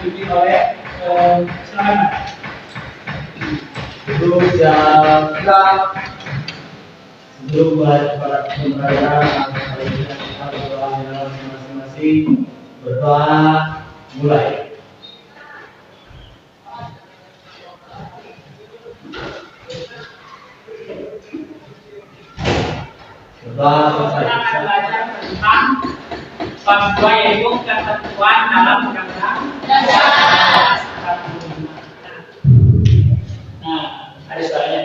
dipimpin oleh silakan. Ibu jaga buat para pemerintah kita berdoa masing-masing berdoa mulai. Kita akan belajar tentang bab 2 yaitu ketentuan dalam undang-undang dasar. Nah, ada soalnya.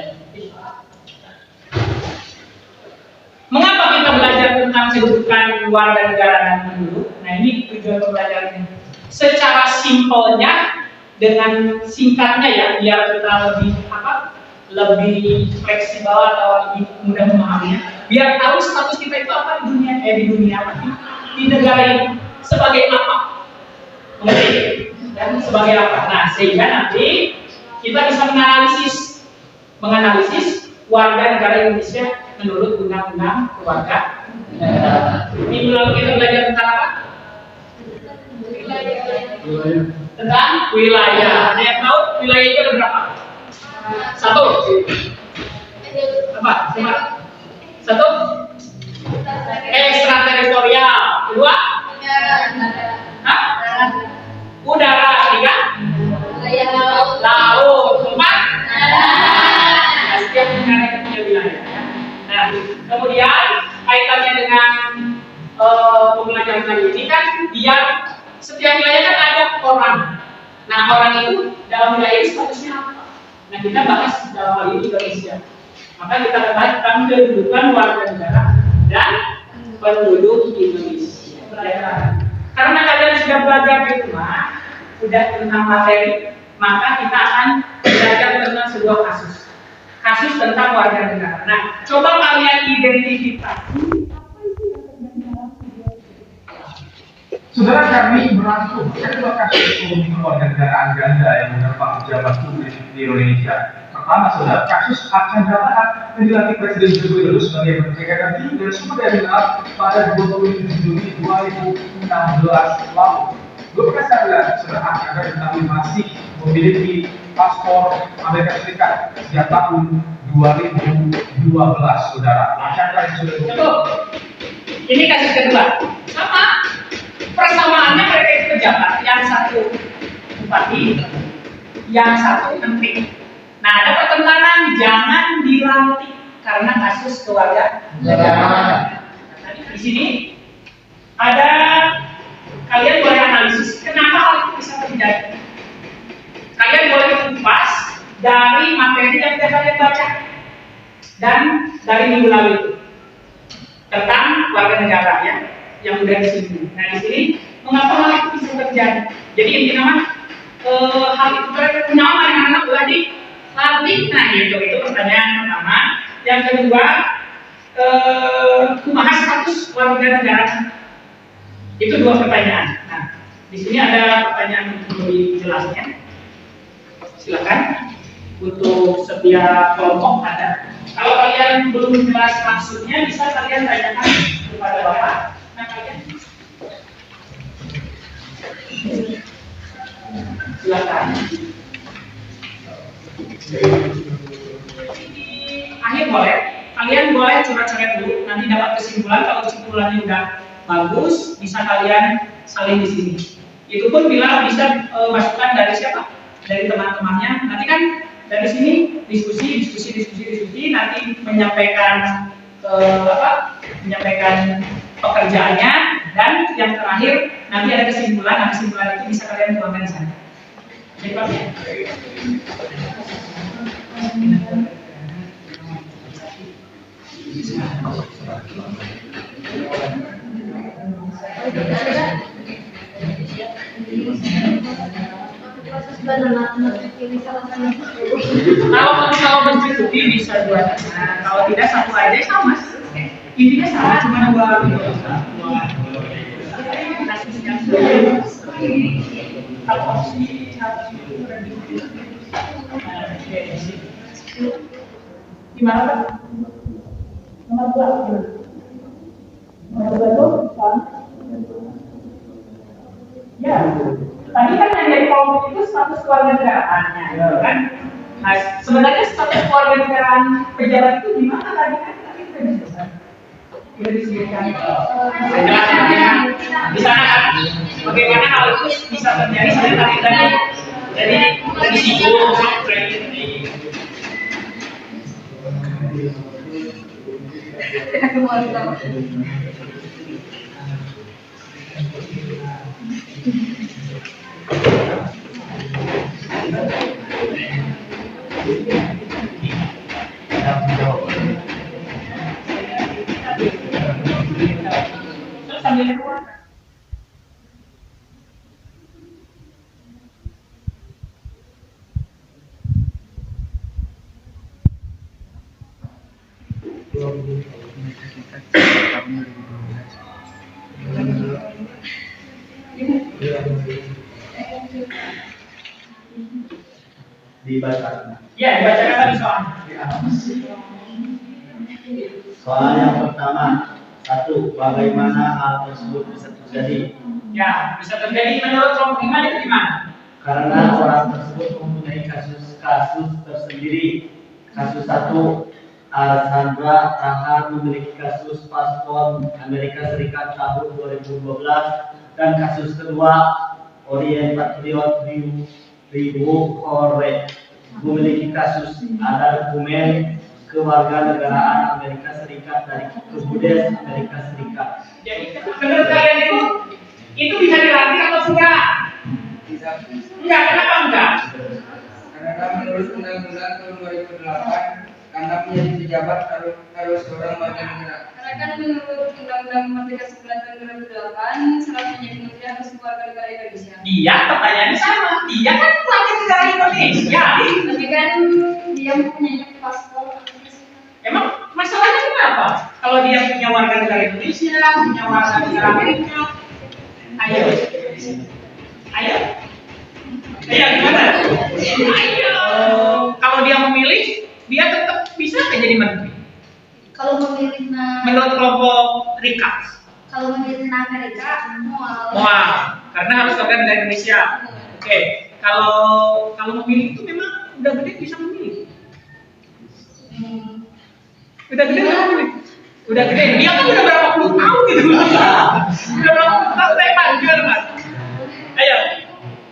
Mengapa kita belajar tentang kedudukan warga negara dan penduduk? Nah, ini tujuan pembelajarannya. Secara simpelnya dengan singkatnya ya, biar kita lebih fleksibel atau lebih mudah memahaminya. Biar tahu status kita itu apa di dunia di negara ini sebagai apa, dan sebagai apa. Nah, sehingga nanti kita bisa menganalisis warga negara Indonesia menurut undang-undang keluarga negara. Minggu lalu kita belajar tentang apa? Tentang wilayah. Ada yang tahu wilayah itu ada berapa? Satu. Apa? Satu. Ekstrateritorial. Kedua? Hah? Udara. Tiga? Laut. Empat? Setiap negara itu punya wilayah. Nah, kemudian kaitannya dengan pembelajaran kali ini kan biar setiap wilayah kan ada orang. Nah, orang itu dalam wilayah ini statusnya apa? Nah, kita bahas dalam hal ini Indonesia. Maka kita bahas tentang kedudukan warga negara dan penduduk Indonesia. Karena kalian sudah belajar di rumah, sudah tentang materi, maka kita akan belajar tentang sebuah kasus tentang warga negara. Nah, coba kalian identifikasi. Saudara, kami merangkum kedua kasus ekonomi kewarganegaraan ganda yang menerpa pejabat publik di Indonesia. Pertama, saudara, kasus Archandra Tahar yang dilantik Presiden Joko Widodo sebagai Menteri Energi dan Sumber Daya Mineral pada 27 Juni 2016 lalu. Beberapa saudara, Archandra diketahui masih memiliki paspor Amerika Serikat sejak tahun 2012, saudara. Archandra yang sudah Betul. Ini kasus kedua. Sama. Persamaannya mereka itu pejabat, yang satu bupati, yang satu menteri. Nah, ada pertentangan, jangan dilantik karena kasus keluarga negara. Di sini ada, kalian boleh analisis kenapa hal itu bisa terjadi. Kalian boleh kupas dari materi yang sudah kalian baca dan dari minggu lalu itu tentang warga negara ya, yang sudah disinggung. Nah, di sini mengapa hal itu bisa terjadi? Jadi intinya hal itu kenapa anak-anak boleh dilantik? Nah, itu pertanyaan pertama. Yang kedua, kumaha status warga negara? Itu dua pertanyaan. Nah, di sini ada pertanyaan untuk lebih jelasnya. Silakan untuk setiap kelompok ada. Kalau kalian belum jelas maksudnya, bisa kalian tanyakan kepada Bapak. Nah, kalian silakan. Akhir boleh, kalian boleh coret-coret dulu. Nanti dapat kesimpulan. Kalau kesimpulannya udah bagus, bisa kalian saling di sini. Itu pun bila bisa masukan dari siapa? Dari teman-temannya. Nanti kan dari sini diskusi, nanti menyampaikan menyampaikan pekerjaannya, dan yang terakhir nanti ada kesimpulan. Nah, kesimpulan itu bisa kalian tuangkan di sana. Jadi Pak ya. Kalau mencukupi bisa dua. Nah, kalau tidak satu aja sama. Intinya sama, cuma dua. Kalau opsi gimana Pak? Nomor 2 Nomor 2 itu ya. Tadi kan yang dari kelompok itu status keluarga negaraannya, gitu kan? Nah, sebenarnya status keluarga negaraan pejabat itu gimana tadi kan? Tadi kita disebutkan. Kita disebutkan. Penjelasannya di sana kan? Bagaimana hal itu bisa terjadi sampai tadi jadi disinggung tragedi. Terus sambil keluar. Dibacakan. Ya, dibacakan tadi soalnya. Soal yang pertama, satu, bagaimana hal tersebut bisa terjadi? Ya, bisa terjadi menurut kelompok iman itu gimana? Karena orang tersebut mempunyai kasus-kasus tersendiri. Kasus satu, Alexandra Tahar memiliki kasus paspor Amerika Serikat tahun 2012, dan kasus kedua, Orient Patriot Ribu Kore memiliki kasus ada dokumen kewarganegaraan Amerika Serikat dari Kebudes Amerika Serikat. Jadi menurut kalian itu bisa dilatih atau enggak? Bisa. Enggak, kenapa enggak? Karena menurut Undang-Undang tahun 2008, karena menjadi pejabat harus seorang warga negara. Karena kan menurut Undang-Undang Merdeka 9 tahun 2008, syarat menjadi menteri harus warga negara Indonesia. Iya, pertanyaannya sama. Dia kan warga negara Indonesia. Tapi kan dia mempunyai paspor. Emang masalahnya kenapa? Kalau dia punya warga negara Indonesia, punya warga negara Amerika, ayo, ayo, gimana? Ayo, kalau dia memilih, dia tetap bisa nggak jadi menteri. Kalau memilih Menurut kelompok Rikas, kalau memilih Amerika, wah, karena harus warga negara Indonesia. Oke, kalau memilih itu memang udah gede bisa memilih. Udah gede nggak memilih? Udah gede, dia kan udah berapa puluh tahun gitu. Udah berapa puluh tahun saya panggil kan.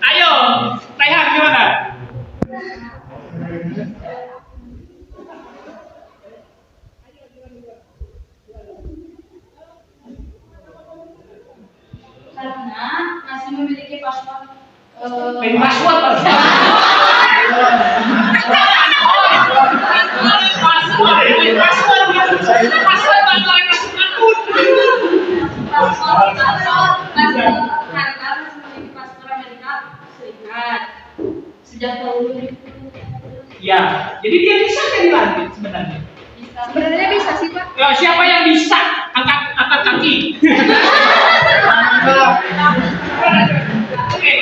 Ayo, Taihan gimana? karena masih memiliki paspor. Password Sejak tahun 2000. ya, jadi dia bisa kan dilantik sebenarnya. Sebenarnya bisa sih Pak. Ya, siapa yang bisa angkat kaki? Oke,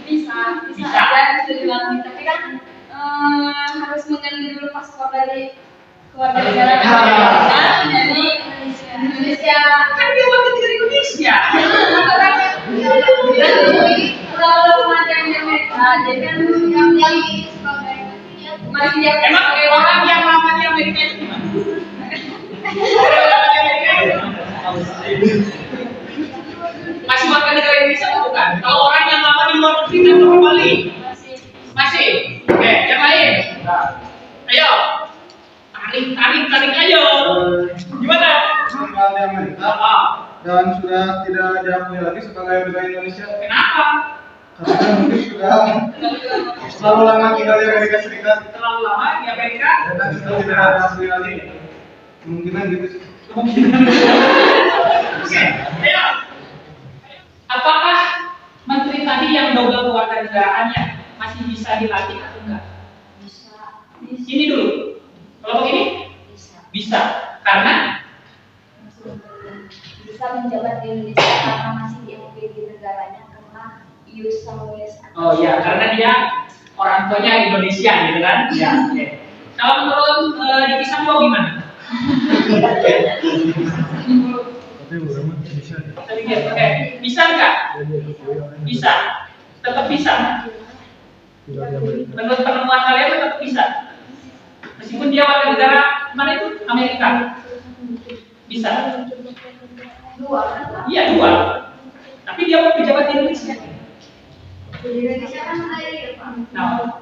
Bisa aja bisa dilantik, tapi kan harus mengganti dulu paspor dari keluarga negara jadi Indonesia. Kan dia warga negara Indonesia. Kalau kematian di Amerika, jadi kan yang masih yang Emang orang yang lama di Amerika itu gimana? Masih warga negara Indonesia atau bukan? Kalau orang yang lama di luar negeri dan kembali masih. Oke, yang lain. Ayo, tarik ayo. Gimana? Tinggal di Amerika dan sudah tidak diakui lagi sebagai warga Indonesia. Kenapa? Karena mungkin sudah terlalu lama tinggal di Amerika Serikat Terlalu lama di Amerika. dan sudah tidak diakui lagi. Kemungkinan gitu sih. Oke, ayo. Apakah menteri tadi yang double keluarga negaraannya masih bisa dilatih atau enggak? Ini dulu. Kalau begini? Bisa. Karena bisa menjabat di Indonesia karena masih diakui di negaranya karena ius sanguis. oh iya, karena dia orang tuanya Indonesia gitu kan? Ya, oke. Kalau menurut di Sambo gimana? Tapi belum bisa. Oke, Bisa nggak? Bisa. Tetap bisa. Menurut penemuan kalian tetap bisa. Meskipun dia warga negara mana itu? Amerika. Bisa. Dua. Iya, 2. Tapi dia mau pejabat di Indonesia. Di Indonesia kan ada ya Pak. Nah.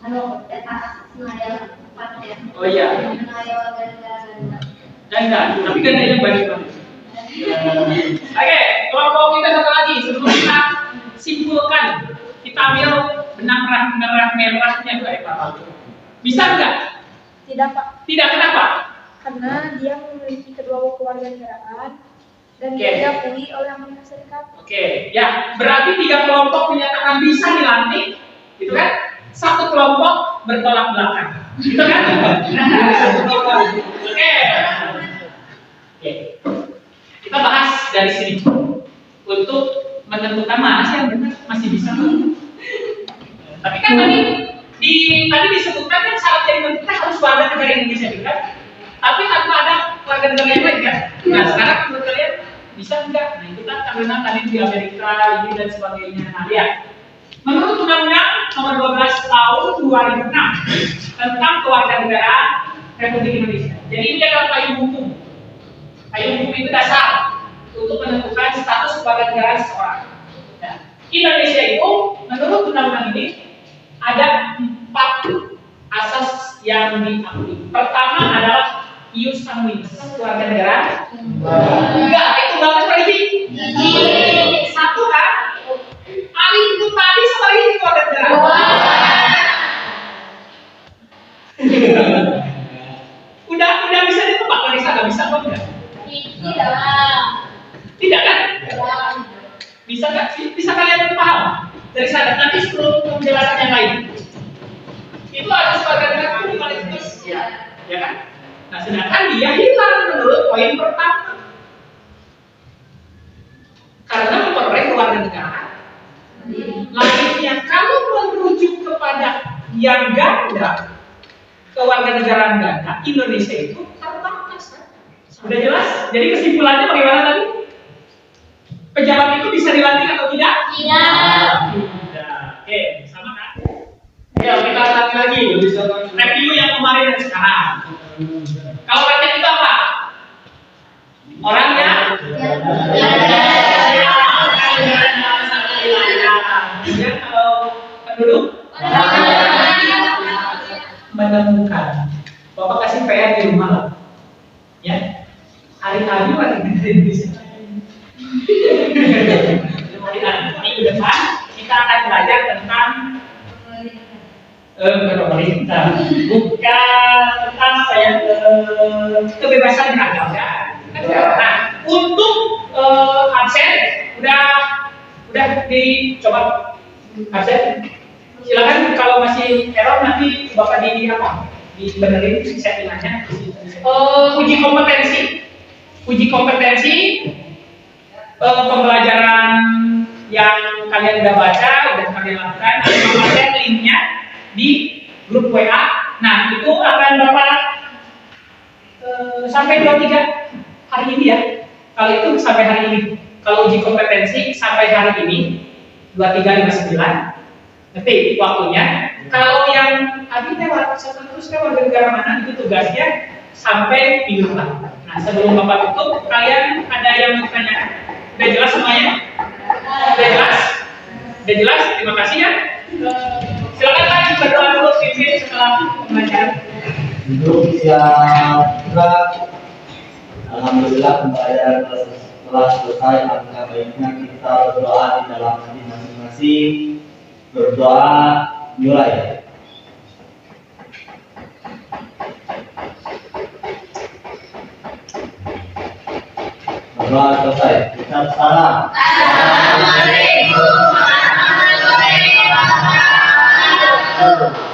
Senayan 4 ya. Oh iya. Senayan warga negara ganda. Ganda, tapi gandanya banyak banget. Oke, kelompok kita satu lagi sebelum kita simpulkan, kita ambil benang merahnya Mbak Eva. Bisa nggak? Tidak, Pak. Tidak, kenapa? Karena dia memiliki kedua kewarganegaraan dan Oke. diakui oleh Amerika Serikat. Oke, ya berarti 3 kelompok menyatakan bisa dilantik, gitu kan? 1 kelompok bertolak belakang, gitu kan? Oke. Oke. Kita bahas dari sini untuk menentukan mana sih yang benar masih bisa. Tapi kan tadi disebutkan kan syarat jadi menteri kita harus warga negara Indonesia juga. Tapi tanpa ada warga negara yang lain kan. Nah sekarang menurut kalian bisa enggak? Nah itu kan karena tadi di Amerika ini dan sebagainya. Nah lihat, menurut Undang-Undang Nomor 12 Tahun 2006 tentang Kewarganegaraan Republik Indonesia. Jadi ini adalah payung hukum. Payung hukum itu dasar untuk menentukan status kewarganegaraan seseorang. Nah, Indonesia itu menurut undang-undang ini ada 4 asas yang diakui. Pertama adalah ius sanguinis, kewarganegaraan. Enggak, itu bagus lagi. 1 kan? Ali itu tadi sama ini kewarganegaraan. Udah bisa ditebak dari sana, bisa apa enggak? Tidak kan? Bisa nggak? Bisa kalian paham dari sana? Nanti sebelum penjelasan yang lain. Itu harus warganegaraan kualitas, ya kan? Nah, sedangkan dia hilang menurut poin pertama. Karena memperoleh kewarganegaraan. Lainnya, kalau merujuk kepada yang ganda, kewarganegaraan ganda, Indonesia itu terbatas. Sudah jelas? Jadi kesimpulannya bagaimana tadi? Pejabat itu bisa dilantik atau tidak? Tidak. Tidak. Oke, sama kan? Ya, kita ulangi lagi. Review yang kemarin dan sekarang. Kalau rakyat kita apa? Orangnya? Ya, kalau penduduk? Menemukan. Bapak kasih PR di rumah lah. Ya, hari-hari warga negara Indonesia. Minggu depan kita akan belajar tentang pemerintah, bukan tentang apa ya, kebebasan beragama. Nah, untuk absen udah dicoba absen. Silakan kalau masih error nanti bapak di apa? Dibenerin settingannya. Uji kompetensi pembelajaran yang kalian udah baca, udah kalian lakukan, ada linknya di grup WA. Nah itu akan bapak sampai 23 hari ini ya. Kalau itu sampai hari ini. Kalau uji kompetensi sampai hari ini 2359 nanti waktunya. Kalau yang artinya terus warga negara mana itu tugasnya sampai minggu depan. Nah sebelum bapak tutup, kalian ada yang mau tanya? Udah jelas semuanya? Udah jelas? Udah jelas? Terima kasih ya. Silakan Pak berdoa dulu pimpin setelah pembelajaran. Untuk siap juga. Alhamdulillah pembelajaran telah selesai. Alangkah baiknya kita berdoa di dalam hati masing-masing. Berdoa mulai. Berdoa selesai. Kita salam. Assalamualaikum warahmatullahi wabarakatuh.